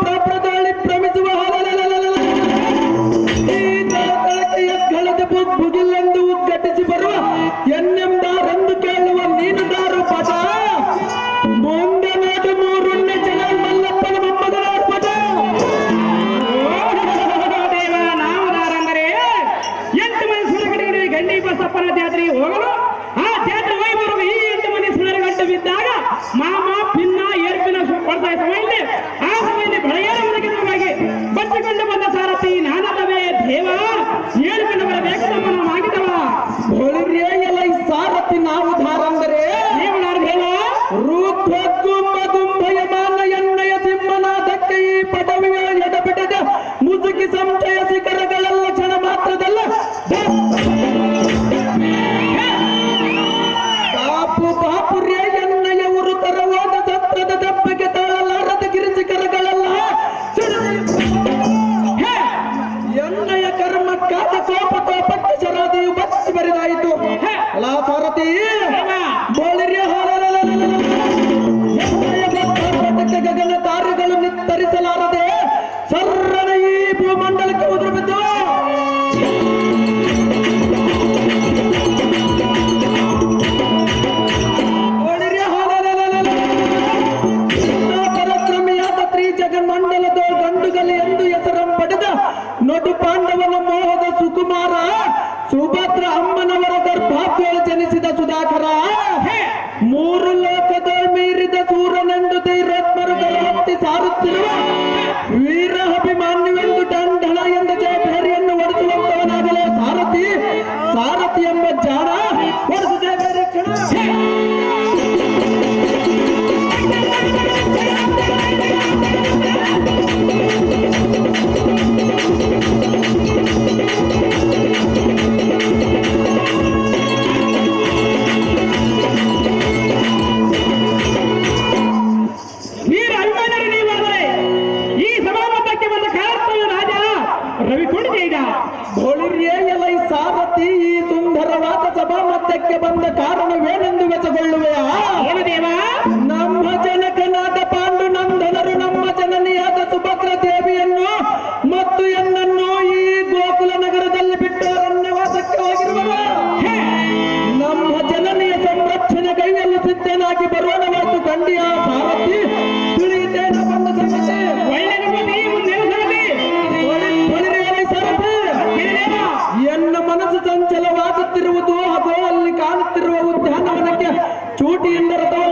ಪ್ರಾಪ್ರದಾಳಿ ಭ್ರಮಿಸುವ ಭುಗಿಲೆಂದು ಉದ್ಘಟಿಸಿ ಬರುವ ಎನ್ನೆಂದಾರೆಂದು ಕೇಳುವ ನೀನು ದಾರು ಪದ ಮುಂದೆ ನೋಡು ಮೂರುಣ್ಣೆ ಜನ ಮಲ್ಲಪ್ಪನ ಮೊಮ್ಮಗನಾರು ಪದ ದೇವ ನಾವು ದಾರಂದರೆ 8 ಮಂದಿ ಸುರಗಡೆ ಗಂಡಿ ಬಸಪ್ಪನ ಜಾತ್ರೆಗೆ ಹೋಗಲು ಆ ಜಾತ್ರೆ ಹೋಗಿ ಬರುವ ಈ 8 ಮಂದಿ ಸುರಗಡ್ಡ ಬಿದ್ದಾಗ ಮಾಮ ಪಿನ್ನ ಏರ್ಪಿನ ಕೊಡ್ತಾ ಸಮಯದಲ್ಲಿ ಆ ಸಮಯದಲ್ಲಿ ಬೆಳೆಯಲು ಮುದುಕಿನವಾಗಿ ಬಚ್ಚಿಕೊಂಡು ಬಂದ ಸಾರಥಿ ನಾನಲ್ಲವೇ ದೇವ ಏರ್ಪಿನ ಬರಬೇಕು ನಮ್ಮನಾಗಿದ್ದವ ಹೊಳಿರಿಯಲ್ಲ ಈ ಸಾರಥಿ ನಾವು ಧಾರಂದರೆ ದೇವನಾರು ದೇವ ಋತ್ವಗುಂಭಯಮಾನ ಎಣ್ಣೆಯ ಸಿಂಹನಾದಕ್ಕೆ ಈ ಪದವಿಯ ಎಡಬಿಡದ ಮುಸುಕಿ ಸಂಶಯ ಶಿಖರಗಳೆಲ್ಲ ಕ್ಷಣ ಮಾತ್ರದಲ್ಲ ಬಾಪುರ್ಯ ಎಣ್ಣೆಯ ಉರು ತರವಾದ ಸತ್ರದ ದಪ್ಪಗೆ ತಾಳಲಾರದ ಗಿರಿಶಿಖರಗಳೆಲ್ಲ ಎಣ್ಣೆಯ ಕರ್ಮಕ್ಕಾದ ಕೋಪಕ್ಕೆ ಶರಾದಿಯು ಬಚ್ಚಿ ಬರಿದಾಯಿತು ಅಲಾ ಸಾರಥಿ ಬೋಳಿರ್ಯ ಗಗನ ತಾರೆಗಳು ನಿತ್ತರಿಸಲಾರದೆ ಸರ್ರನ ಈ ಭೂಮಂಡಲಕ್ಕೆ ಉದುರು ಬಿದ್ದು ಪರಕ್ರಮಿಯಾದ ತ್ರಿಜಗನ್ಮಂಡಲದ ಗಂಡುಗಲಿ ಎಂದು ಹೆಸರಂ ಪಡೆದ ನೊಡು ಪಾಂಡವನ ಮೋಹದ ಸುಕುಮಾರ ಸುಭದ್ರ ಅಮ್ಮನವರ ಗರ್ಭಾತ್ಯದಲ್ಲಿ ಜನಿಸಿದ ಸುಧಾಕರ 3 ಲೋಕದ ಮೀರಿದ ಸೂರನೆಂದು ಧೈರ್ಯಾತ್ಮರುಗಳು ಹತ್ತಿ ಸಾರುತ್ತಿರುವ ವೀರಾಭಿಮಾನ್ಯವೆಂದು ಡಂಡಳ ಎಂದ ಜಯಭೇರಿಯನ್ನು ಒಡಿಸುವಂತವನಾಗಲೇ ಸಾರಥಿ ಸಾರಥಿ ಎಂಬ ಜಾಣ ಒಡಿಸು ಜಯಭೇರಿ ಕ್ಷಣ ವೀರ ಅಭಿಮಾನರು ನೀವಾದರೆ ಈ ಸಭಾಮಂಟಪಕ್ಕೆ ಬಂದ ಕಾರಣವನ್ನು ರಾಜ ರವಿಕೊಂಡಿದ್ದ ಬೋಳಿರಿಯಲ್ಲ ಈ ಸಾರಥಿ ಈ ಸುಂದರವಾದ ಸಭಾಮಧ್ಯಕ್ಕೆ ಬಂದ ಕಾರಣವೇನೆಂದು ವೆಸಗೊಳ್ಳುವೆಯಾ ಏನು ದೇವ ನಮ್ಮ ಜನಕನಾದ ಪಾಂಡುನಂದನರು ನಮ್ಮ ಜನನಿಯಾದ ಸುಭದ್ರ ದೇವಿಯನ್ನು ಮತ್ತು ಎನ್ನನ್ನು ಈ ಗೋಕುಲ ನಗರದಲ್ಲಿ ಬಿಟ್ಟು ಅರಣ್ಯವಾಸಕ್ಕೆ ಹೋಗಿರುವರು ನಮ್ಮ ಜನನಿಯ ಸಂರಕ್ಷಣೆ ಕೈಯಲ್ಲಿ ಸಿದ್ಧನಾಗಿ ಬರುವನವಾಯ್ತು ಕಂಡಿಯ ಸಾರಥಿ ತಿಳಿಯುತ್ತೇನ ಬಂದ ಸಂಗತಿ ಎನ್ನ ಮನಸ್ಸು ಚಂಚಲವಾಗುತ್ತಿರುವುದು ಅದು ಅಲ್ಲಿ ಕಾಣುತ್ತಿರುವ ಉದ್ಯಾನವನಕ್ಕೆ ಚೂಟಿಯಿಂದ ರಥವನ್ನು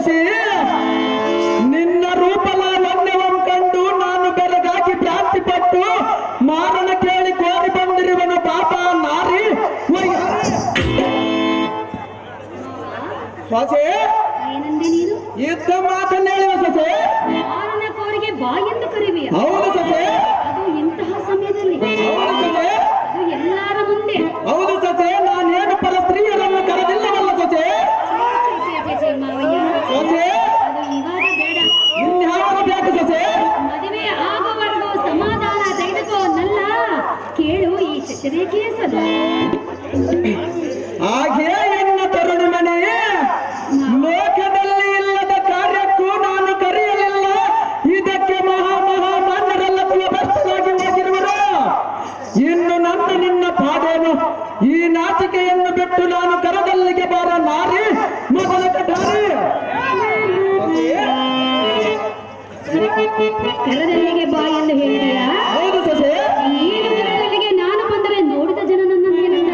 ಸೊಸೆ, ನಿನ್ನ ರೂಪಲಾವಣ್ಯವಂ ಕಂಡು ನಾನು ಬೆರಗಾಗಿ ಭ್ರಾಂತಿ ಪಟ್ಟು ಮಾರಣ ಕೇಳಿ ಕೋರಿ ಬಂದಿರುವನು ಪಾಪ ನಾರಿ ಸೊಸೆ. ಏನಂದೆ ನೀನು? ಇದ್ದ ಮಾತನ್ನ ಹೇಳುವ ಸೊಸೆ. ಮಾರನ ಕೋರಿಗೆ ಬಾ ಎಂದು ಕರೆಯುವೆಯ? ಹೌದು ಸೊಸೆ. ಅದು ಇಂತಹ ಸಮಯದಲ್ಲಿ? ಹೌದು ಸೊಸೆ. ಅದು ಎಲ್ಲರ ಮುಂದೆ? ಹೌದು ಸೊಸೆ. ನಾನೇನು ಪರ ಸ್ತ್ರೀಯರನ್ನು ಕರೆದಿಲ್ಲವಲ್ಲ ಸೊಸೆ. ಮಾವಯ್ಯ, ಸೊಸೆ, ಅದು ಇವಾಗ ಬೇಡ. ಇನ್ಯಾವಾಗ ಬೇಕು ಸೊಸೆ? ಮದುವೆ ಆಗುವವರೆಗೂ ಸಮಾಧಾನ ತೆಗೆದುಕೋ ನಲ್ಲ. ಕೇಳು ಈ ಶಶರೇಖೆಯ ಸದಾ. ಹಾಗೆ ಎನ್ನ ತರುಣಿ ಮನೆ, ಲೋಕದಲ್ಲಿ ಇಲ್ಲದ ಕಾರ್ಯಕ್ಕೂ ನಾನು ಕರೆಯಲಿಲ್ಲ. ಇದಕ್ಕೆ ಮಹಾಮಾನ್ಯರೆಲ್ಲ ಕುಲಭ್ರಷ್ಟರಾಗಿ ಹೋಗಿರುವರು. ಇನ್ನು ನನ್ನ ನಿನ್ನ ಪಾಡೇನು? ಈ ನಾಚಿಕೆಯನ್ನು ಬಿಟ್ಟು ನಾನು ಕರದಲ್ಲಿಗೆ ಬಾರ ನಾರಿ ಮೊದಲ ಕಟಾರಿ. ಕರದಲ್ಲಿಗೆ ಬಾ ಎಂದು ಹೇಳಿದೆಯಾ? ಹೌದು ಸೊಸೆ. ನೀನು ಕರದಲ್ಲಿಗೆ ನಾನು ಬಂದರೆ ನೋಡಿದ ಜನ ನನ್ನನ್ನೇನಂದ?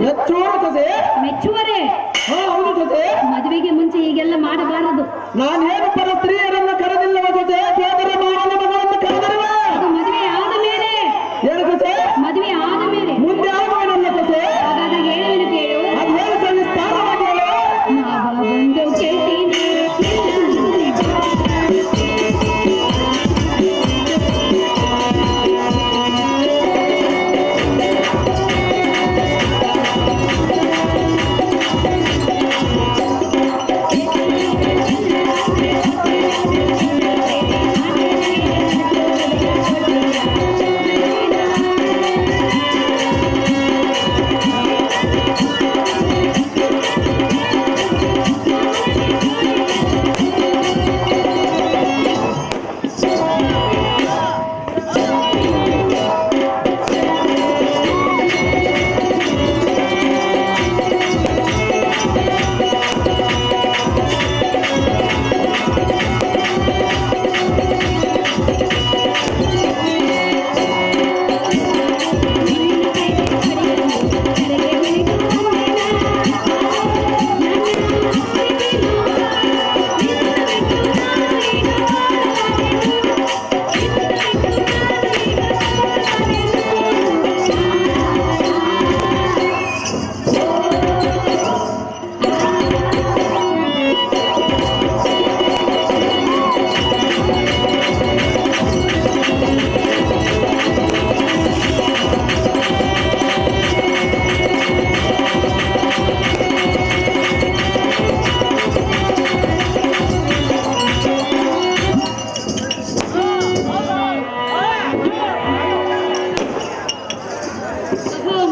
ಹೆಚ್ಚು ಸೊಸೆ. ಮೆಚ್ಚುವರೆ. ಹೌದು ಸೊಸೆ. ಮದುವೆಗೆ ಮುಂಚೆ ಹೀಗೆಲ್ಲ ಮಾಡಬಾರದು. ನಾನೇನು ಪರ ಸ್ತ್ರೀಯರನ್ನು ಕರೆದಿಲ್ಲವ ಸೊಸೆ. ಸೋದರ ಮಾವನ ಮಗಳನ್ನು ಕರೆದರುವ. ಅದು ಮದುವೆ ಆದ ಮೇಲೆ. ಏನು ಸೊಸೆ? ಮದುವೆ ಆದ ಮೇಲೆ ಮುಂದೆ ಆಗುವನಲ್ಲ ಸೊಸೆ. ಹಾಗಾದ ಹೇಳುವೆನು ಕೇಳು. ಅದು ಹೇಳು ಸವಿಸ್ತಾರವಾಗಿ ಹೇಳು. ಮಾವ ಬಂದು ಕೇಳ್ತೀನಿ.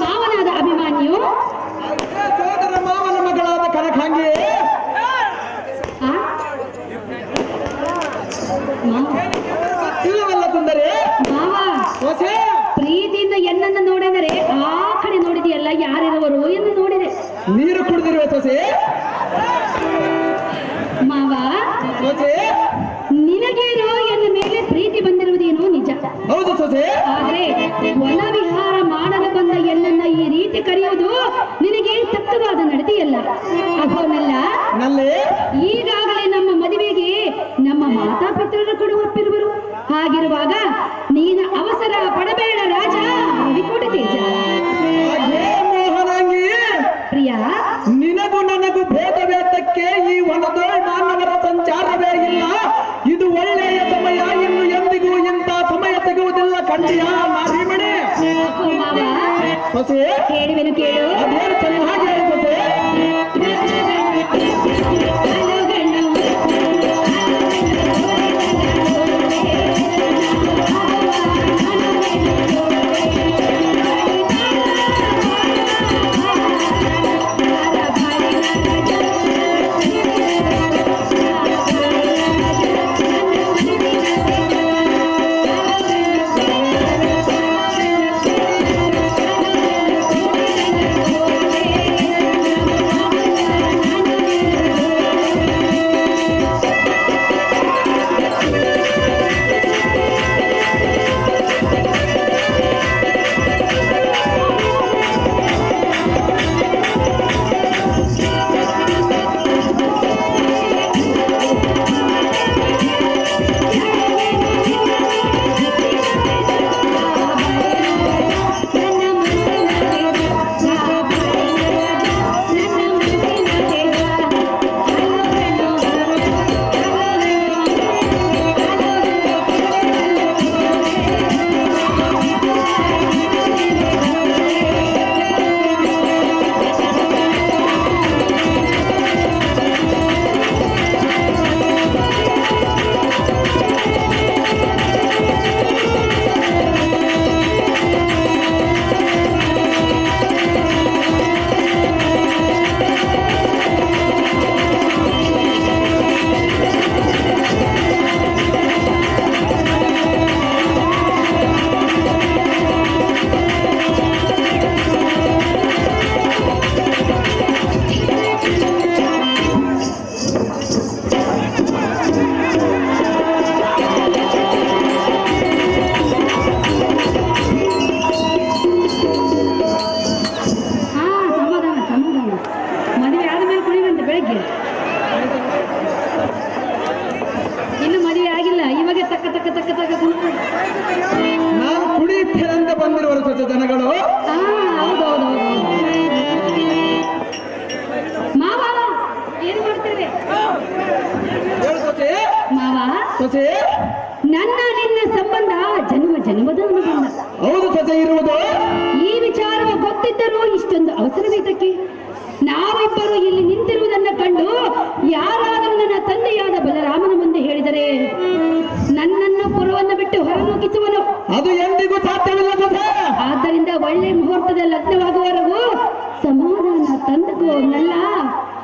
ಮಾವನಾದ ಅಭಿಮಾನ್ಯು ಸೋದರ ಮಾವನ ಮಗಳಾದ ಕನಕಾಂಗಿ. ಆ? ಇಲ್ಲವಲ್ಲ ಸುಂದರಿ. ಮಾವ ಸೊಸೆ, ಪ್ರೀತಿಯಿಂದ ಎನ್ನನ್ನು ನೋಡಿದರೆ ಆ ಕಡೆ ನೋಡಿದೆಯಲ್ಲ, ಯಾರಿರುವರು ಎಂದು ನೋಡಿದೆ. ನೀರು ಕುಡಿದಿರುವ ಸೊಸೆ. ಮಾವ, ಸೊಸೆ, ನಿನಗೇನೋ ಎನ್ನ ಮೇಲೆ ಪ್ರೀತಿ ಬಂದಿರುವುದೇನೋ ನಿಜ. ಹೌದು ಸೊಸೆ. ಆದ್ರೆ ವನ ವಿಹಾರ ಮಾಡಲು ಬಂದ ಎನ್ನನ್ನ ಈ ರೀತಿ ಕರೆಯುವುದು ನಿನಗೆ ತಕ್ಕವಾದ ನಡತೆಯಲ್ಲ. ಅಹೋನಲ್ಲ, ನಲ್ಲಿ ಈಗಾಗಲೇ ನಮ್ಮ ಮದುವೆಗೆ ನಮ್ಮ ಮಾತಾಪಿತರರು ಕೂಡ ಒಪ್ಪಿರುವರು. ಹಾಗಿರುವಾಗ ನೀನು ಅವಸರ ಪಡಬೇಡ ರಾಜ ರವಿಕೋಟಿ ತೇಜ. ಹಾಗೆ ಮೋಹನಾಂಗಿ, ಪ್ರಿಯ, ನಿನಗೂ ನನಗೂ ಭೇದವೇತಕ್ಕೆ ಈ ವನದ ಮಾನವರ ಸಂಚಾರವೇ ಇಲ್ಲ. ಇದು ಒಳ್ಳೆಯ ಸಮಯ. ಇನ್ನು ಎಂದಿಗೂ ಇಂಥ ಸಮಯ ಸಿಗುವುದಿಲ್ಲ ಕಂಡಿಯ ನಾರಿಮಣಿ. ಅಹೋ ಮಾವ, ಸೊಸೆ, ಕೇಳುವೆನು ಕೇಳು. ಅದೇನು ಚೆನ್ನಾಗಿ ಹೇಳು ಸೊಸೆ. Thank you. ಸೊಸೆ ನನ್ನ ನಿನ್ನ ಸಂಬಂಧ ಜನ್ಮ ಜನ್ಮದ ಅನುಬಂಧ. ಹೌದು ಸೊಸೆ ಇರುವುದು. ಈ ವಿಚಾರವ ಗೊತ್ತಿದ್ದರೂ ಇಷ್ಟೊಂದು ಅವಸರವೇತಕ್ಕೆ? ನಾವಿಬ್ಬರು ಇಲ್ಲಿ ನಿಂತಿರುವುದನ್ನ ಕಂಡು ಯಾರಾದರೂ ನನ್ನ ತಂದೆಯಾದ ಬಲರಾಮನ ಮುಂದೆ ಹೇಳಿದರೆ ನನ್ನನ್ನು ಪುರವನ್ನು ಬಿಟ್ಟು ಹೊರನೂಕಿಸುವನು. ಅದು ಎಂದಿಗೂ ಸಾಧ್ಯವಿಲ್ಲ ಸೊಸೆ. ಆದ್ದರಿಂದ ಒಳ್ಳೆ ಮುಹೂರ್ತದ ಲಗ್ನವಾಗುವವರೆಗೂ ಸಮಾಧಾನ ತಂದುಕೋನಲ್ಲ.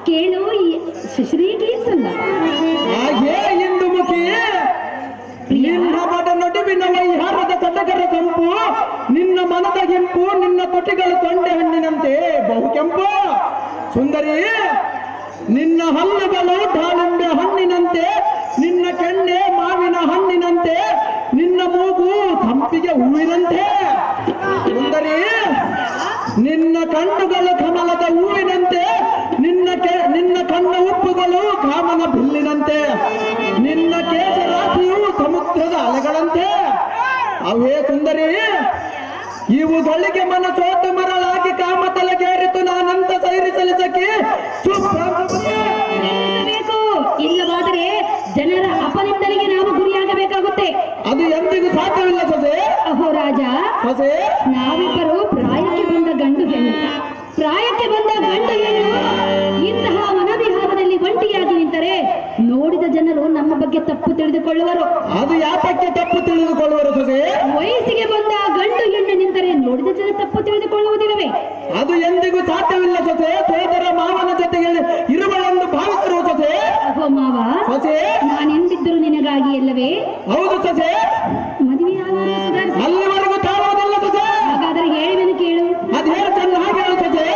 ಕೇಳು ಈ ಶ್ರೀಗೀಸಲ್ಲ. ಹಾಗೇ ಇಂದು ಮುಖಿ ನಿನ್ನ ಮದ ನಡುವಿನ ವೈಹಾರದ ಸಡಗರ ಸಂಪು, ನಿನ್ನ ಮನದ ಕೆಂಪು, ನಿನ್ನ ತುಟಿಗಳು ತೊಂಡೆ ಹಣ್ಣಿನಂತೆ ಬಹು ಕೆಂಪು. ಸುಂದರಿ, ನಿನ್ನ ಹಲ್ಲುಗಳು ದಾಳಿಂಬೆ ಹಣ್ಣಿನಂತೆ, ನಿನ್ನ ಕೆನ್ನೆ ಮಾವಿನ ಹಣ್ಣಿನಂತೆ, ನಿನ್ನ ಮೂಗು ಸಂಪಿಗೆ ಹೂವಿನಂತೆ. ಸುಂದರಿ, ನಿನ್ನ ಕಣ್ಣುಗಳು ಕಮಲದ ಹೂವಿನಂತೆ, ನಿನ್ನ ಕಣ್ಣ ಉಪ್ಪುಗಳು ಕಾಮನ ಬಿಲ್ಲಿನಂತೆ, ನಿನ್ನ ಕೇಶರಾಶಿಯು ಸಮುದ್ರದ ಅಲೆಗಳಂತೆ. ಅವೇ ಸುಂದರಿ, ಇವುಗಳಿಗೆ ಮನಸೋತು ಮರಳಾಗಿ ಕಾಮ ತಲೆಗೇರಿತು ನಾನಂತ ಸೈರಿಸಲಿಸಕ್ಕೆ ಬೇಕು. ಇಲ್ಲವಾದರೆ ಜನರ ಅಪನಿಂದನೆಗೆ ನಾವು ಗುರಿಯಾಗಬೇಕಾಗುತ್ತೆ. ಅದು ಎಂದಿಗೂ ಸಾಧ್ಯವಿಲ್ಲ ಸೊಸೆ. ಅಹೋ ರಾಜ, ಸೊಸೆ ನಾವಿಬ್ಬರು ಪ್ರಾಯಕ್ಕೆ ಬಂದ ಗಂಡು ಹೆಣ್ಣು. ಪ್ರಾಯಕ್ಕೆ ಬಂದ ಗಂಡು ಹೆಣ್ಣು ಇಂತಹ ವನವಿಹಾರದಲ್ಲಿ ಒಂಟಿಯಾಗಿ ನಿಂತರೆ ನೋಡಿದ ಜನರು ನಮ್ಮ ಬಗ್ಗೆ ತಪ್ಪು ತಿಳಿದುಕೊಳ್ಳುವರು. ಅದು ಯಾತಕ್ಕೆ ತಪ್ಪು ತಿಳಿದುಕೊಳ್ಳುವರು ಸೊಸೆ? ವಯಸ್ಸಿಗೆ ಬಂದ ಗಂಡು ಹೆಣ್ಣು ನಿಂತರೆ ನೋಡಿದ ಜನ ತಪ್ಪು ತಿಳಿದುಕೊಳ್ಳುವುದಿಲ್ಲವೇ? ಅದು ಎಂದಿಗೂ ಸಾಧ್ಯವಿಲ್ಲ ಸೊಸೆ. ಸೋದರ ಮಾವನ ಜೊತೆಗೆ ಇರುವಳೆಂದು ಭಾವಿಸಿರುವ ಸೊಸೆ. ಅಹೋ ಮಾವ, ಸೊಸೆ ನಾನೆಂದಿದ್ದರು ನಿನಗಾಗಿ ಅಲ್ಲವೇ? ಹೌದು ಸೊಸೆ. ಮದುವೆಯಾಗುವುದು ಸುಧಾರಿಸಿ. ಅಲ್ಲಿವರೆಗೂ ತಾಳುವುದಿಲ್ಲ ಸೊಸೆ. ಹಾಗಾದರೆ ಹೇಳುವೆನು ಕೇಳು. ಅದು ಹೇಳು ಚೆನ್ನ ಹಾಗೆ ಹೇಳು ಸೊಸೆ.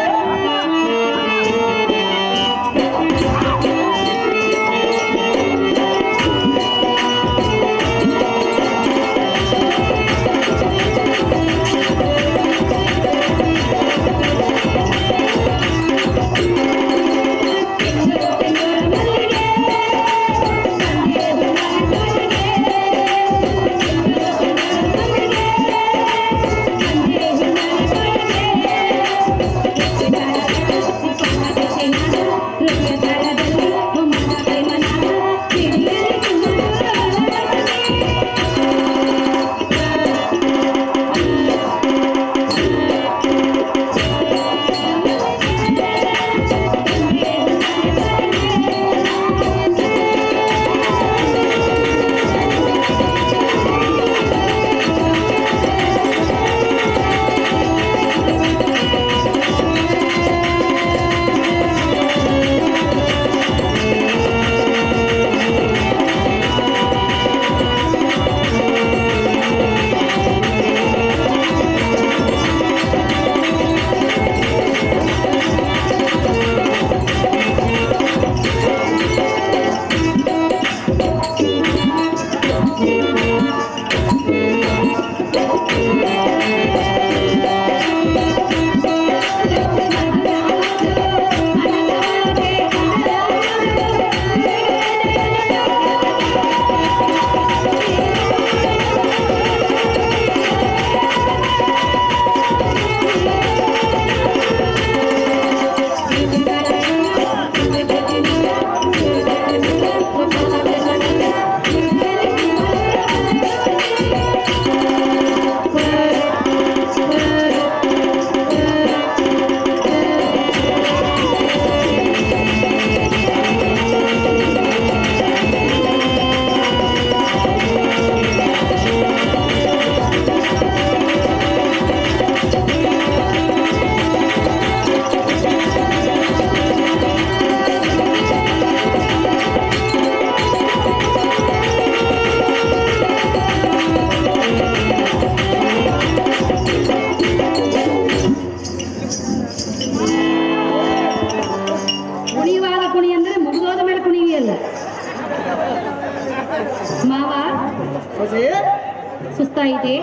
ಸುಸ್ತಾಯಿತೆ.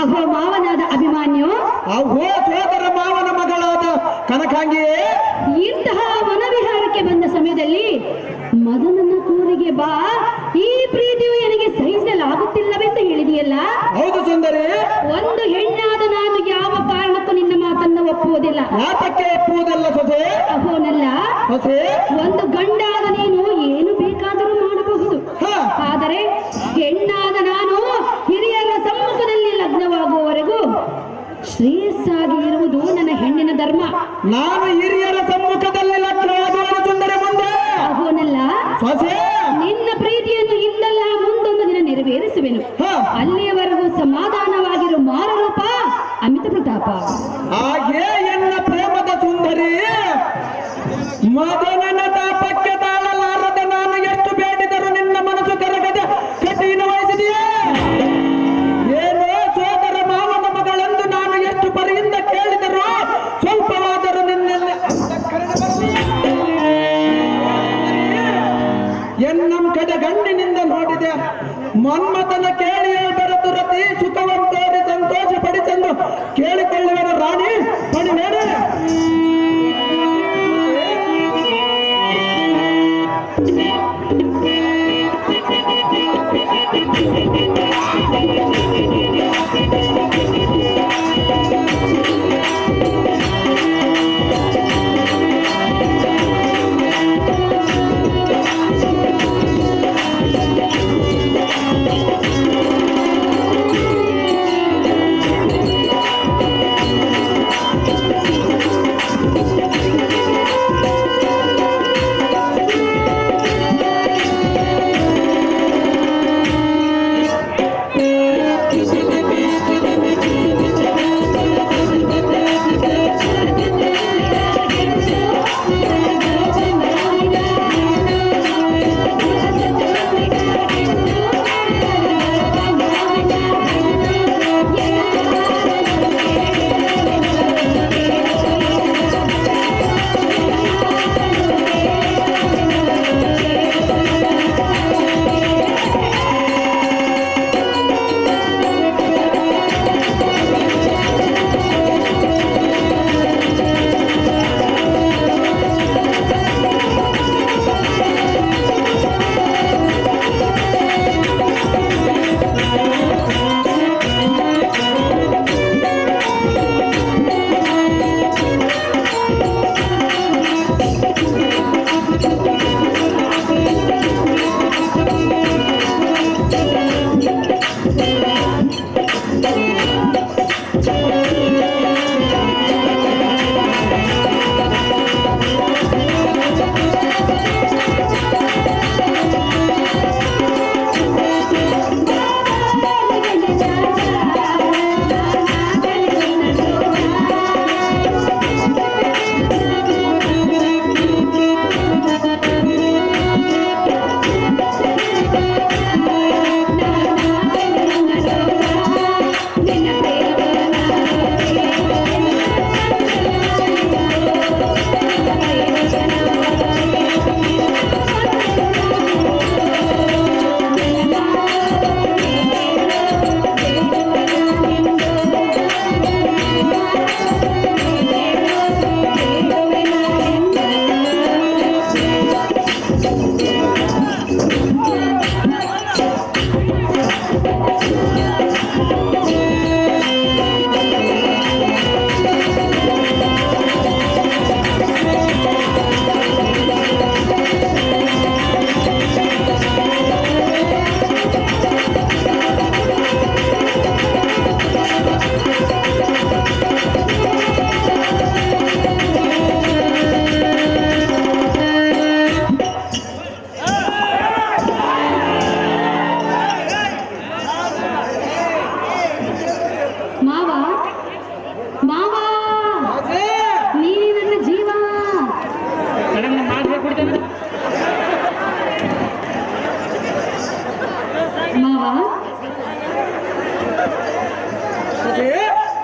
ಅಹೋ ಮಾವನಾದ ಅಭಿಮಾನ್ಯು, ಅಹೋ ಸೋದರ ಮಾವನ ಮಗಳಾದ ಕನಕಾಂಗಿಯೇ, ಇಂತಹ ವನವಿಹಾರಕ್ಕೆ ಬಂದ ಸಮಯದಲ್ಲಿ ಮದನನ ಕೂರಿಗೆ ಬಾ, ಈ ಪ್ರೀತಿಯು ನನಗೆ ಸಹಿಸಲಾಗುತ್ತಿಲ್ಲವೆಂದು ಹೇಳಿದೆಯಲ್ಲ. ಹೌದು ಸುಂದರಿ. ಒಂದು ಹೆಣ್ಣಾದ ನಾನು ಯಾವ ಕಾರಣಕ್ಕೂ ನಿನ್ನ ಮಾತನ್ನ ಯಾತಕ್ಕೆ ಒಪ್ಪುವುದಲ್ಲ ಸೊಸೆ? ಅಹೋನಲ್ಲ, ಸೊಸೆ ಒಂದು ಗಂಡಾದ ನೀನು ಏನು ಬೇಕಾದರೂ ಮಾಡಬಹುದು. ಹ. ಆದರೆ ಹೆಣ್ಣಾದ ನಾನು ಹಿರಿಯರ ಸಮ್ಮುಖದಲ್ಲಿ ಲಗ್ನವಾಗುವವರೆಗೂ ಶ್ರೇಯಸ್ಸಾಗಿ ಇರುವುದು ನನ್ನ ಹೆಣ್ಣಿನ ಧರ್ಮ. ನಾನು ಹಿರಿಯರ ಸಮ್ಮುಖದಲ್ಲಿ ಲಗ್ನವಾಗುವ ಸುಂದರ ಮುಂದೆ ಅಹೋನಲ್ಲ, ಸೊಸೆ ನಿನ್ನ ಪ್ರೀತಿಯನ್ನು ಇಂದಲ್ಲ ಮುಂದೊಂದು ದಿನ ನೆರವೇರಿಸುವೆನು. ಹ. ಅಲ್ಲಿಯವರೆಗೂ ಸಮಾಧಾನವಾಗಿರು ಮಾರರೂಪ ಅಮಿತ ಪ್ರತಾಪ. ಹಾಗೆ ಎನ್ನ ಪ್ರೇಮದ ಸುಂದರಿ ಮದನನ ತಾಪಕ್ಕೆ ತಾಳಲಾರದ ನಾನು ಎಷ್ಟು ಬೇಡಿದರೂ ನಿನ್ನ ಮನಸ್ಸು ಕರಗದೆ ಕಠಿಣ ವಹಿಸಿದೆಯೇ? ಏನೋ ಸೋದರ ಮಾವನ ಮಗಳೆಂದು ನಾನು ಎಷ್ಟು ಪರಿಯಿಂದ ಕೇಳಿದರೂ ಸ್ವಲ್ಪವಾದರೂ ನಿನ್ನಲ್ಲಿ ಎನ್ನಂ ಕಡೆ ಗಣ್ಣಿನಿಂದ ನೋಡಿದೆ. ಮನ್ಮಥನ ಕೇಳಿಯೇ ಬೆರೆತು ರತಿ ಸುಖವಂತೋರಿ ಸಂತೋಷ ಪಡಿಸೆಂದು ಕೇಳಿಕೊಳ್ಳುವರ ರಾಣಿ ಪಡಿಬೇಡ.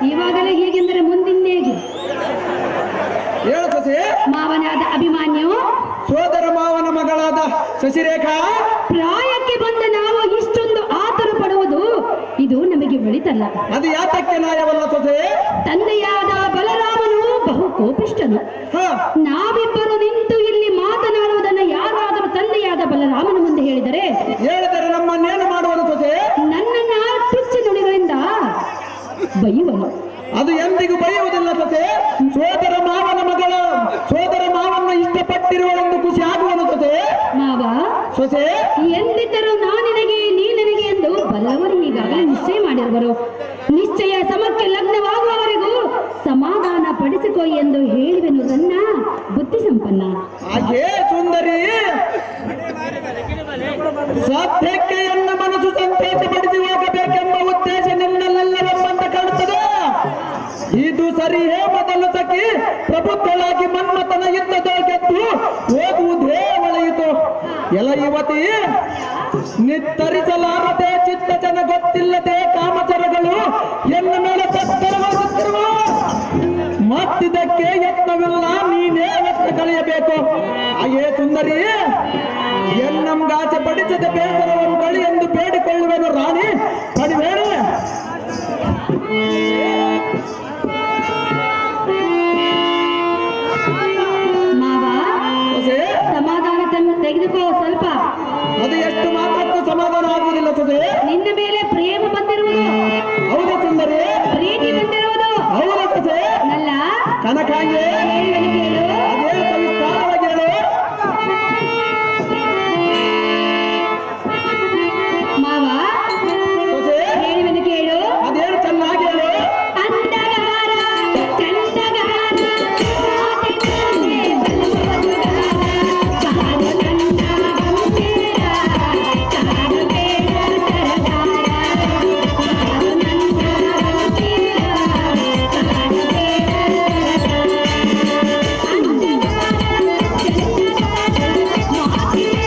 ಇವಾಗಲೇ ಹೀಗೆಂದರೆ ಮುಂದಿನ್ನೇಗೆ? ಹೇಳು ಸೊಸೆ. ಮಾವನಾದ ಅಭಿಮಾನ್ಯು, ಸೋದರ ಮಾವನ ಮಗಳಾದ ಶಶಿರೇಖಾ, ಪ್ರಾಯಕ್ಕೆ ಬಂದ ನಾವು ಇಷ್ಟೊಂದು ಆತರ ಪಡುವುದು ಇದು ನಮಗೆ ಒಳಿತಲ್ಲ. ಅದು ಯಾತಕ್ಕೆ ನ್ಯಾಯವಲ್ಲ ಸೊಸೆ? ತಂದೆಯಾದ ಬಲರಾಮನು ಬಹು ಕೋಪಿಷ್ಟನು. ನಾವಿಬ್ಬರು ನಿಂತು ಇಲ್ಲಿ ಮಾತನಾಡುವುದನ್ನ ಯಾರಾದರೂ ತಂದೆಯಾದ ಬಲರಾಮನ ಮುಂದೆ ಹೇಳಿದರೆ ನಮ್ಮನ್ನೇನು ಮಾಡುವನು ಸೊಸೆ? ನನ್ನನ್ನ ತುಚ್ಚ ನುಡಿಗಳಿಂದ ಬೈಯುವನು. ಅದು ಎಂದಿಗೂ ಬರೆಯುವುದಿಲ್ಲ ಸೊಸೆ. ಸೋದರ ಮಾವನ ಮಗಳು ಸೋದರ ಮಾವನ್ನ ಇಷ್ಟಪಟ್ಟಿರುವಳೆಂದು ಖುಷಿ ಆಗುವನು ಸೊಸೆ. ಮಾವ ಸೊಸೆ ಎಂದಿದ್ದರೂ ನಾನಿನಗೆ ನೀ ನನಗೆ ಎಂದು ಬಲ್ಲವರು ಈಗಾಗಲೇ ನಿಶ್ಚಯ ಮಾಡಿರುವರು. ನಿಶ್ಚಯ ಸಮಕ್ಕೆ ಲಗ್ನವಾಗುವವರೆಗೂ ಸಮಾಧಾನ ಪಡಿಸಿಕೊ ಎಂದು ಹೇಳುವೆನು ನನ್ನ ಬುದ್ಧಿ ಸಂಪನ್ನ. ಹಾಗೇ ಸುಂದರಿ, ಸತ್ಯಕ್ಕೆ ಎನ್ನ ಮನಸ್ಸು ಸಂತೋಷಪಡಿಸಿ ಹೋಗಬೇಕೆಂಬ ಉದ್ದೇಶ ನಿನ್ನಲ್ಲೆಲ್ಲವೆಂಬಂತ ಕಾಣುತ್ತದೆ. ಇದು ಸರಿಯೇ? ಮೊದಲು ಸಖಿ ಪ್ರಭುತ್ವಳಾಗಿ ಮನ್ಮಥನ ಯುದ್ಧದ ಗೆದ್ದು ಹೋಗುವುದೇ ಒಳೆಯಿತು. ಎಲ ಯುವತಿ, ನಿತ್ತರಿಸಲಾರದೆ ಚಿತ್ತ ಜನ ಗೊತ್ತಿಲ್ಲದೆ ಕಾಮಚರಗಳು ಎನ್ನ ಮೇಲೆ ತತ್ತರವಾಗುತ್ತಿರುವ ಮತ್ತಿದಕ್ಕೆ ಯತ್ನವಿಲ್ಲ, ನೀನೇ ಯತ್ನ ಕಳೆಯಬೇಕು. ಹಾಗೇ ಸುಂದರಿ, ಎನ್ನಂಗಾಚೆ ಪಡಿಸದೆ ಬೇಸರವನ್ನು ಕಳಿ ಎಂದು ಬೇಡಿಕೊಳ್ಳುವೆನು ರಾಣಿ. ಪಡಿಬೇಡ. ಮಾವ ಸಮಾಧಾನ ತೆಗೆದುಕೋ ಸ್ವಲ್ಪ. ಅದು ಎಷ್ಟು ಮಾತಾಡ್ತು ಸಮಾಧಾನ ಆಗುವುದಿಲ್ಲ ಸೊಸೆ. ನಿನ್ನ ಮೇಲೆ ಪ್ರೇಮ ಬಂದಿರುವುದು. ಹೌದು ಸುಂದರಿ. ಪ್ರೀತಿ ಬಂದಿರುವುದು. ಹೌದು ಸೊಸೆ. ಅಲ್ಲ ಕನಕಾಂಗಿ, ಅದೇ ಸವಿಸ್ತಾರವಾಗಿ ಹೇಳು. ಮಾವ ಸೊಸೆ ಹೇಳುವೆನು ಕೇಳು. ಅದೇನು ಚೆನ್ನಾಗಿ ಹೇಳು. ಅಂದಗಾರ ಚಂದಗಾರ ಮಾತಿನಲ್ಲಿ ಬಲುವದುಗಾರ ಕಾಡು ನನ್ನ ಗಂಭೀರ ಕಾಡು ಬೇಡ ಸರದಾರ ಕಾಡು ನನ್ನ ಗಂಭೀರ ಕಾಡು ಬೇಡ ಸರದಾರ ಅಂದಗಾರ ಚಂದಗಾರ ಮಾತಿನಲ್ಲಿ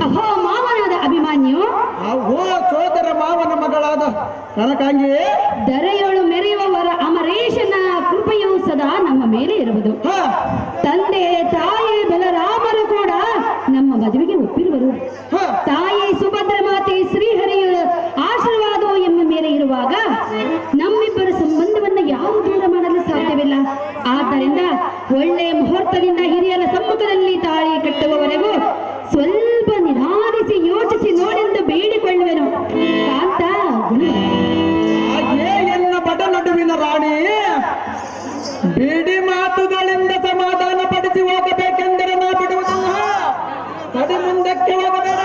ಅಹೋ ಮಾವನಾದ ಅಭಿಮಾನ್ಯು, ಓ ಸೋದರ ಮಾವನ ಮಗಳಾದ ಕನಕಾಂಗಿ, ದರೆಯೊಳು ಮೆರೆಯುವವರ ಅಮರೇಶನ ಕೃಪೆಯೂ ಸದಾ ನಮ್ಮ ಮೇಲೆ ಇರುವುದು. ಹ ತಂದೆ ತಾಯಿ ಬಲರಾಮರು ಕೂಡ ನಮ್ಮ ಮದುವೆಗೆ ಒಪ್ಪಿರುವರು. ಹ ತಾಯಿ ಸುಭದ್ರ ಮಾತೆ ಶ್ರೀಹರಿಯ ಆಶೀರ್ವಾದವು ಎಮ್ಮ ಮೇಲೆ ಇರುವಾಗ ನಮ್ಮಿಬ್ಬರ ಸಂಬಂಧವನ್ನ ಯಾವ ದೂರ ಮಾಡಲು ಸಾಧ್ಯವಿಲ್ಲ. ಆದ್ದರಿಂದ ಒಳ್ಳೆಯ ಮುಹೂರ್ತದಿಂದ ಹಿರಿಯರ ಸಮ್ಮುಖದಲ್ಲಿ ತಾಳಿ ಕಟ್ಟುವವರೆಗೂ ಸ್ವಲ್ಪ ನಿಧಾನಿಸಿ ಯೋಚಿಸಿ ನೋಡೆಂದು ಬೇಡಿಕೊಳ್ಳುವೆನು. ಕಾಂತ ಹಾಗೇ ಎನ್ನ ಬಡ ನಡುವಿನ ರಾಣಿ, ಬಿಡಿ ಮಾತುಗಳಿಂದ ಸಮಾಧಾನ ಪಡಿಸಿ ಹೋಗಬೇಕೆಂದರೆ ನಾ ಬಿಡುವುದಿಲ್ಲ. ತಡೆ ಮುಂದಕ್ಕೆ ಹೋಗಬೇಡ.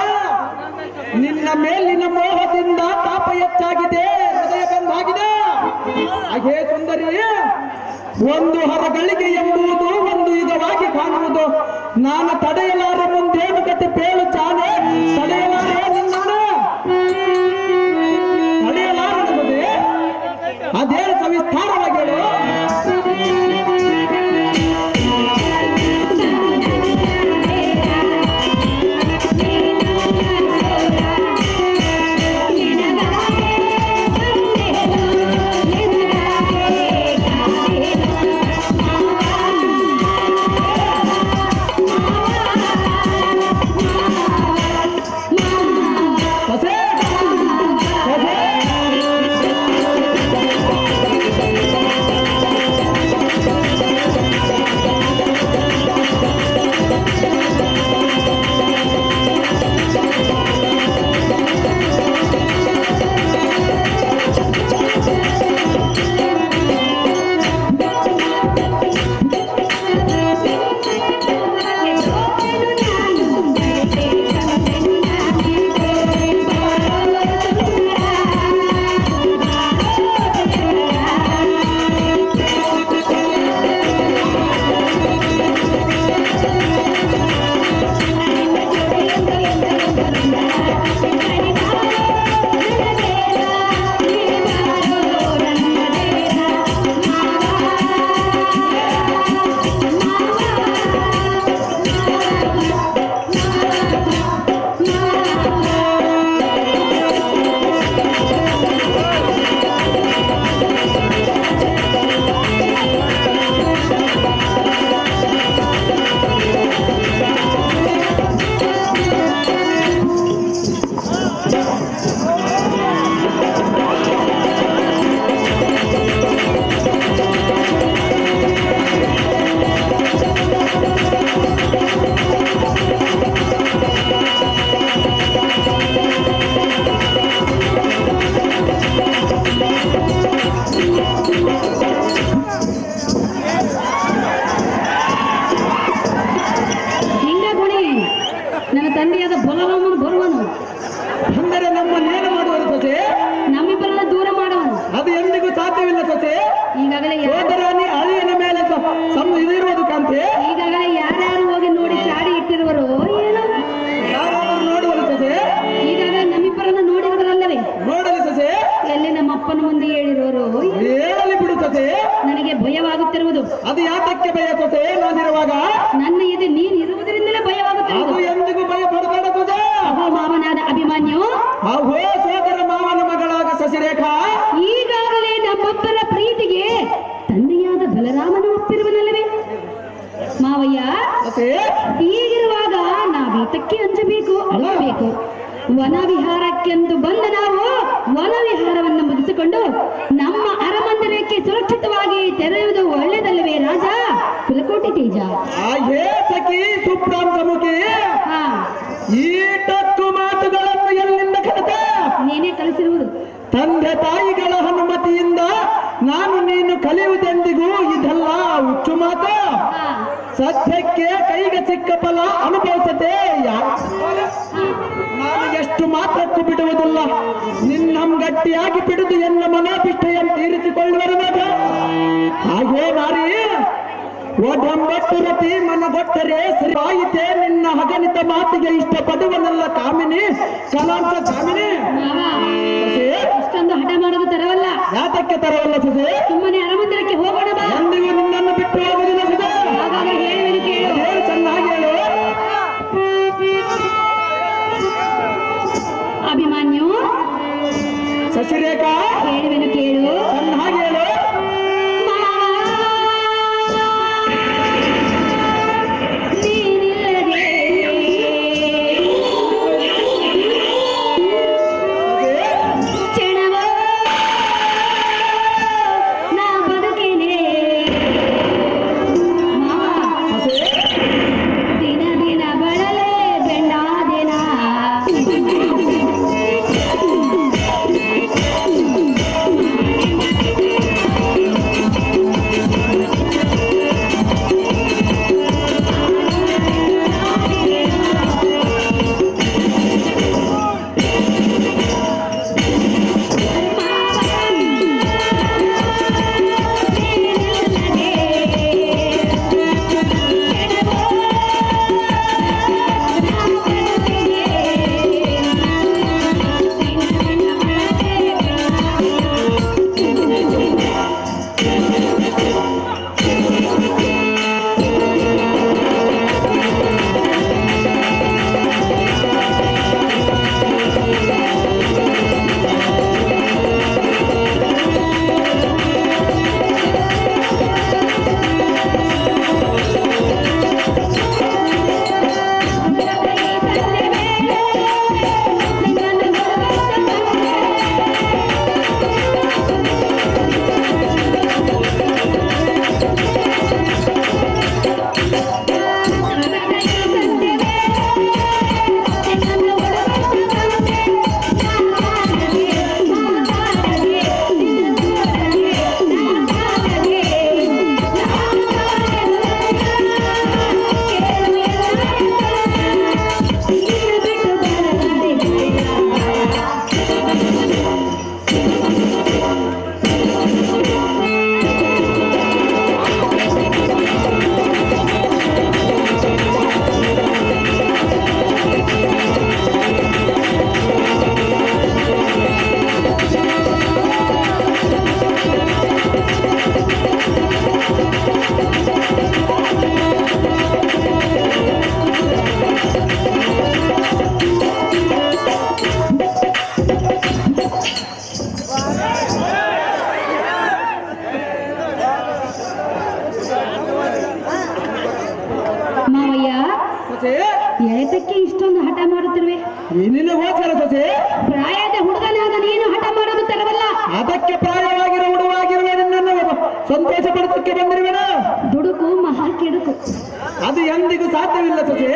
ನಿನ್ನ ಮೇಲಿನ ಮೋಹದಿಂದ ತಾಪ ಹೆಚ್ಚಾಗಿದೆ, ಹೃದಯ ಬಂದಾಗಿದೆ. ಹಾಗೇ ಸುಂದರಿ, ಒಂದು ಹೊರಗಳಿಗೆ ಎಂಬುದು ಒಂದು ಯುಗವಾಗಿ ಕಾಣುವುದು. ನಾನು ತಡೆಯಲಾರೆ, ಮುಂದೇನು ಕತೆ ಪೇಳು ಚಾನೆ ತಡೆಯಲಾರೆ, ನಿನ್ನ ತಡೆಯಲಾರದೆ. ಅದೇ ಸವಿಸ್ತಾರವಾಗಿ ಹೇಳು. ಸೊಸೆ, ಸೊಸೆ. ಸೊಸೆ ಈಗಾಗಲೇ ಸೋದರಾಣಿ ಅಳಿಯನ ಮೇಲೆ ಇದಿರುವುದು ಕಾಂತಿ. ಈಗಾಗಲೇ ಯಾರ್ಯಾರು ಹೋಗಿ ನೋಡಿ ಚಾಡಿ ಇಟ್ಟಿರುವರು ಏನೋ ಯಾರಾದರೂ ನೋಡುವರು ಸೊಸೆ. ಈಗಾಗಲೇ ನಮ್ಮಿಬ್ಬರನ್ನು ನೋಡಿರುವರಲ್ಲವೇ? ನೋಡಲಿ ಸೊಸೆ. ಎಲ್ಲಿ ನಮ್ಮ ಅಪ್ಪನ ಮುಂದೆ ಹೇಳಿರುವರು? ಹೇಳಲಿ ಬಿಡು ಸೊಸೆ. ನನಗೆ ಭಯವಾಗುತ್ತಿರುವುದು. ಅದು ಯಾತಕ್ಕೆ ಭಯ ಸೊಸೆ? ನಾನಿರುವಾಗ ನನ್ನ ಎದೆ ನೀನು ಇರುವುದರಿಂದಲೇ ಅದು ಭಯವಾಗುತ್ತಿರುವುದು. ಎಂದಿಗೂ ಭಯ ಪಡಬೇಡ ಸೊಸೆ. ಅಹೋ ಮಾವನಾದ ಅಭಿಮನ್ಯು, ಅಹೋ ಸೋದರ ಮಾವನ ಮಗಳಾದ ಶಶಿರೇಖಾ, ಈಗಾಗಲೇ ನಮ್ಮೊಬ್ಬರ ಪ್ರೀತಿಗೆ ತಂದೆಯಾದ ಬಲರಾಮನು ಒಪ್ಪಿರುವನಲ್ಲವೇ? ಮಾವಯ್ಯ, ಸೊಸೆ ಹೀಗಿರುವಾಗ ನಾವೀತಕ್ಕೆ ಅಂಜಬೇಕು, ಅಳಬೇಕು. ವನವಿಹಾರಕ್ಕೆಂದು ಬಂದ ನಾವು ವನವಿಹಾರವನ್ನು ಮುಗಿಸಿಕೊಂಡು ನಮ್ಮ ಅರಮಂದಿರಕ್ಕೆ ಸುರಕ್ಷಿತವಾಗಿ ತೆರೆಯುವುದು ಒಳ್ಳೆಯದಲ್ಲವೇ ರಾಜ ಕುಲಕೋಟಿ ತೇಜ? ಹೇ ಸಖಿ ಸುಪ್ರಾಂತಮುಖಿ, ಹಾ, ಈಟಕ್ಕು ಮಾತುಗಳನ್ನು ಎಲ್ಲಿಂದ ಕಲಿತೆ? ನೀನೇ ಕಲಿಸಿರುವುದು. ತಂದೆ ತಾಯಿಗಳ ಅನುಮತಿಯಿಂದ ನಾನು ನೀನು ಕಲಿಯುವುದೆಂದಿಗೂ ಇದೆಲ್ಲ ಹುಚ್ಚು ಮಾತು. ಹಾ, ಸದ್ಯಕ್ಕೆ ಕೈಗೆ ಸಿಕ್ಕ ಫಲ ಅನುಭವಿಸದೆ ನಾನು ಎಷ್ಟು ಮಾತ್ರಕ್ಕೂ ಬಿಡುವುದಿಲ್ಲ. ನಿನ್ನ ಗಟ್ಟಿಯಾಗಿ ಬಿಡುದು ಎನ್ನ ಮನೋಭಿಷ್ಟೆಯನ್ನು ತೀರಿಸಿಕೊಳ್ಳುವರು. ಹಾಗೇ ನಾರಿ ಒಡಂಬಟ್ಟು ರತಿ ಮನಗೊಟ್ಟರೆ ಸರಿಯಾಯಿತೆ ನಿನ್ನ ಹಗನಿತ ಮಾತಿಗೆ ಇಷ್ಟಪಡುವನಲ್ಲ ಕಾಮಿನಿ, ಕಲಾಂತ ಕಾಮಿನಿ. ಮಾವ, ಸೊಸೆ, ಇಷ್ಟೊಂದು ಹಠ ಮಾಡೋದು ತರವಲ್ಲ. ಯಾತಕ್ಕೆ ತರವಲ್ಲ ಸೊಸೆ? ಸುಮ್ಮನೆ ಅರಮಂದಿರಕ್ಕೆ ಹೋಗೋಣ ಬಾ. ಎಂದಿಗೂ ನಿನ್ನನ್ನು ಬಿಟ್ಟು ಹೋಗುವುದಿಲ್ಲ ಸೊಸೆ. ಹಾಗಾದ್ರೆ ಹೇಳುವೆನು ಕೇಳು. ಹೇಳು, ಚೆನ್ನಾಗಿ ಹೇಳು. ಅಭಿಮನ್ಯು, ಶಶಿರೇಖಾ, ಹೇಳುವೆನು ಕೇಳು. ಚೆನ್ನಾಗಿ ಹೇಳು. ನೀನಿಲ್ಲದೆ ಕ್ಷಣವೋ ನಾ ಬದುಕಿನೇ. ಮಾವ, ದಿನ ದಿನ ಬಳಲೆ ಬೆಂಡಾದಿನ. ಎಳೆತಕ್ಕೆ ಇಷ್ಟೊಂದು ಹಠ ಮಾಡುತ್ತಿರುವೆ. ಏನಿಲ್ಲ ಹೋಚಾರ ಸೊಸೆ, ಪ್ರಾಯದ ಹುಡುಗನಾದ ನೀನು ಹಠ ಮಾಡೋದು ತರವಲ್ಲ. ಅದಕ್ಕೆ ಪ್ರಾಯವಾಗಿರೋ ಹುಡುವಾಗಿರುವ ನಿನ್ನನ್ನು ಸಂತೋಷ ಪಡಿಸಕ್ಕೆ ಬಂದಿರುವೆನ. ದುಡುಕು ಮಹಾ ಕೆಡುಕು, ಅದು ಎಂದಿಗೂ ಸಾಧ್ಯವಿಲ್ಲ ಸೊಸೆ.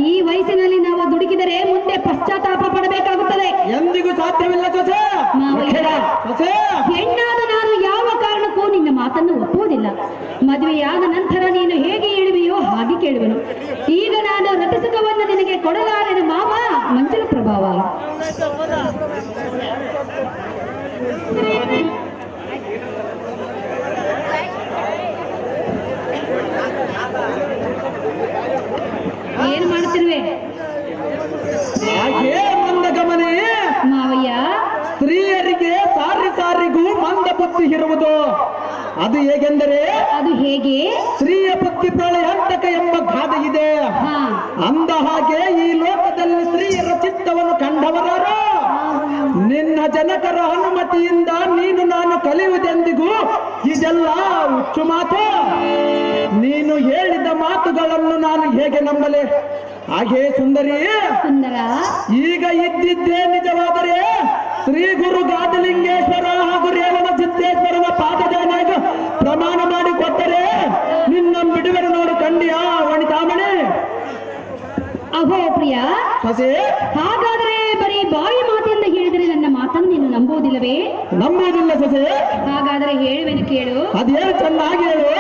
ಈ ವಯಸ್ಸಿನಲ್ಲಿ ನಾವು ದುಡುಕಿದರೆ ಮುಂದೆ ಪಶ್ಚಾತ್ತಾಪ ಪಡಬೇಕಾಗುತ್ತದೆ. ಎಂದಿಗೂ ಸಾಧ್ಯವಿಲ್ಲ ಸೊಸೆ. ಸೊಸೆ, ಹೆಣ್ಣಾದ ನಾನು ಯಾವ ಕಾರಣಕ್ಕೂ ನಿನ್ನ ಮಾತನ್ನು ಒಪ್ಪುವುದಿಲ್ಲ. ಮದುವೆಯಾದ ನಂತರ ನೀನು ಹೇಗೆ ಹೇಳುವೆಯೋ ಹಾಗೆ ಕೇಳುವೆನು. ಈಗ ನಾನು ರತಿಸುಖವನ್ನು ನಿನಗೆ ಕೊಡಲಾರೆನ ಮಾವ, ಮಂಜುಳ ಪ್ರಭಾವ. ಬುದ್ಧಿ ಇರುವುದು. ಅದು ಹೇಗೆಂದರೆ ಅದು ಹೇಗೆ? ಸ್ತ್ರೀಯ ಬುದ್ಧಿ ಪ್ರಳಯಾಂತಕ ಎಂಬ ಗಾದೆ ಇದೆ. ಹಾ ಅಂದ ಹಾಗೆ ಈ ಲೋಕದಲ್ಲಿ ಸ್ತ್ರೀಯರ ಚಿತ್ತವನ್ನು ಕಂಡವರಾರು ನಿನ್ನ ಜನಕರ ಅನುಮತಿಯಿಂದ ನೀನು ನಾನು ಕಲಿಯುವುದೆಂದಿಗೂ ಇದೆಲ್ಲ ಹುಚ್ಚು ಮಾತು. ನೀನು ಹೇಳಿದ ಮಾತುಗಳನ್ನು ನಾನು ಹೇಗೆ ನಂಬಲೆ? ಹಾಗೆ ಸುಂದರಿ, ಸುಂದರ, ಈಗ ಇದ್ದಿದ್ದೇ ನಿಜವಾದರೆ ಶ್ರೀ ಗುರು ಗಾದಿಲಿಂಗೇಶ್ವರ ಹಾಗೂ ರೇವಣ ಸಿದ್ದೇಶ್ವರನ ಪಾದದಾನಾಗ ಪ್ರಮಾಣ ಮಾಡಿ ಕೊಟ್ಟರೆ ನಿನ್ನ ಬಿಡುಗಡೆ ನೋಡು ಕಂಡಿಯಾ ವನಿತಾಮಣಿ? ಅಹೋ ಪ್ರಿಯ, ಸೊಸೆ, ಹಾಗಾದರೆ ಬರೀ ಬಾಯಿ ಮಾತಿಂದ ಹೇಳಿದರೆ ನನ್ನ ಮಾತನ್ನು ನೀನು ನಂಬುವುದಿಲ್ಲವೇ? ನಂಬುವುದಿಲ್ಲ ಸೊಸೆ. ಹಾಗಾದರೆ ಹೇಳುವೆನು ಕೇಳು. ಅದೇನು ಚೆನ್ನಾಗಿ ಹೇಳು.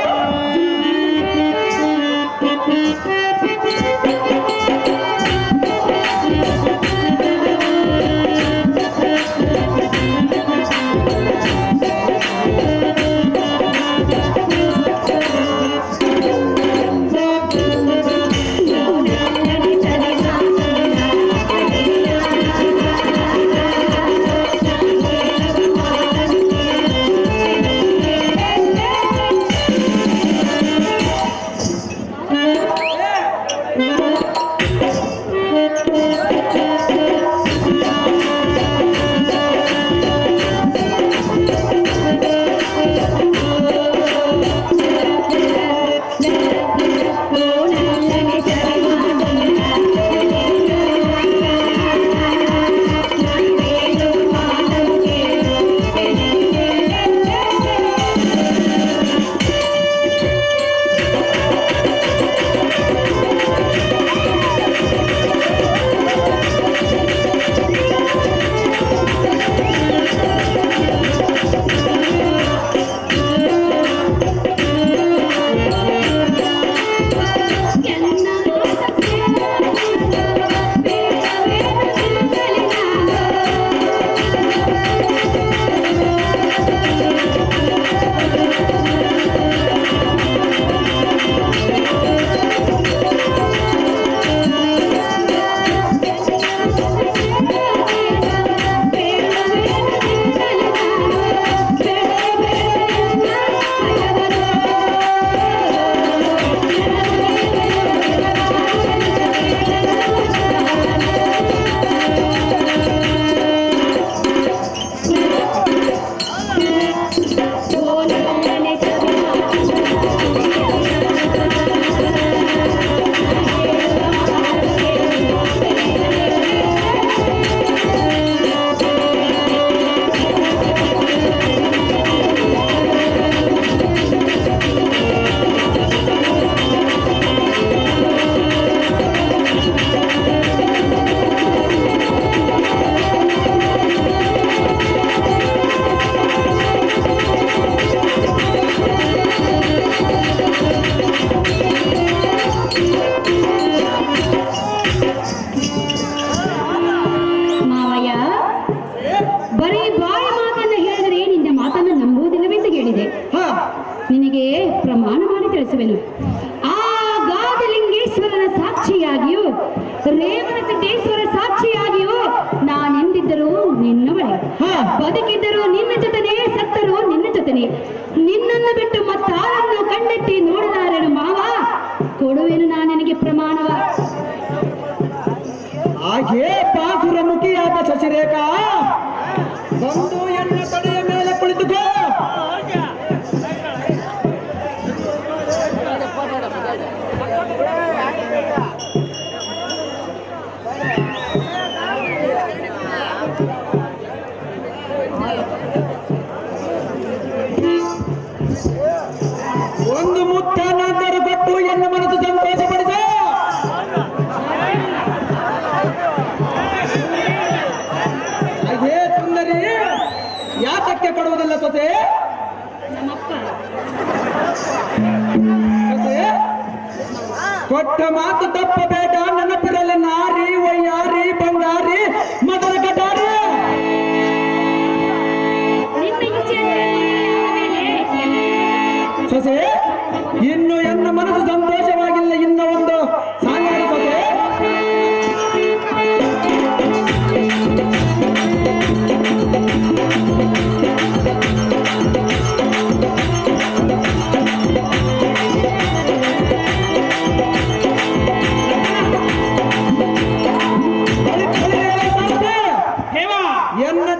ನಿನಗೆ ಪ್ರಮಾಣ ಮಾಡಿ ತಿಳಿಸುವೆನು. ಆ ಗಾದಿಲಿಂಗೇಶ್ವರನ ಸಾಕ್ಷಿಯಾಗಿಯೂ ರೇವಣ ಸಿದ್ದೇಶ್ವರ ಸಾಕ್ಷಿಯಾಗಿಯೂ ನಾನೆಂದಿದ್ದರೂ ನಿನ್ನವಳೆ, ಬದುಕಿದ್ದರೂ ನಿನ್ನ ಜೊತೆನೆ, ಸತ್ತರೂ ನಿನ್ನ ಜೊತೆನೆ. ನಿನ್ನನ್ನು ಬಿಟ್ಟು ಮತ್ತಾರನ್ನು ಕಣ್ಣೆತ್ತಿ ನೋಡಲಾರೆನು ಮಾವ, ಕೊಡುವೆನು ನಾನು ನಿನಗೆ ಪ್ರಮಾಣವ. ಹಾಗೆ ಪಾಸುರ ಮುಖಿಯಾದ ಶಶಿರೇಖಾ ಬಂದು ಎನ್ನ ತಡೆಯ ಮೇಲೆ ಕುಳಿತುಕೋ. ಒಂದು ಮುತ್ತನಾದರೂ ಕೊಟ್ಟು ಎನ್ನ ಮನಸ್ಸು ಸಂತೋಷಪಡಿಸ. ಹಾಗೆ ಸುಂದರಿ, ಯಾತಕ್ಕೆ ಕೊಡುವುದಿಲ್ಲ ಸೊಸೆ? ಸೊಸೆ, ಕೊಟ್ಟ ಮಾತು ತಪ್ಪಬೇಡ, ನೆನಪಿರಲಿ ನಾರಿ ವಯ್ಯಾರಿ ಬಂಗಾರಿ ಮದರ ಕಟಾರಿ. ಸೊಸೆ, ಇನ್ನು ಎನ್ನ ಮನಸ್ಸು ಸಂತೋಷವಾಗಿಲ್ಲ, ಇನ್ನ ಒಂದು ಸಾಂಗಾರ ಸೊಸೆ.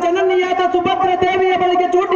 ಜನನಿಯಾದ ಸುಭದ್ರ ದೇವಿಯ ಬಳಿಗೆ ಚೂಟಿ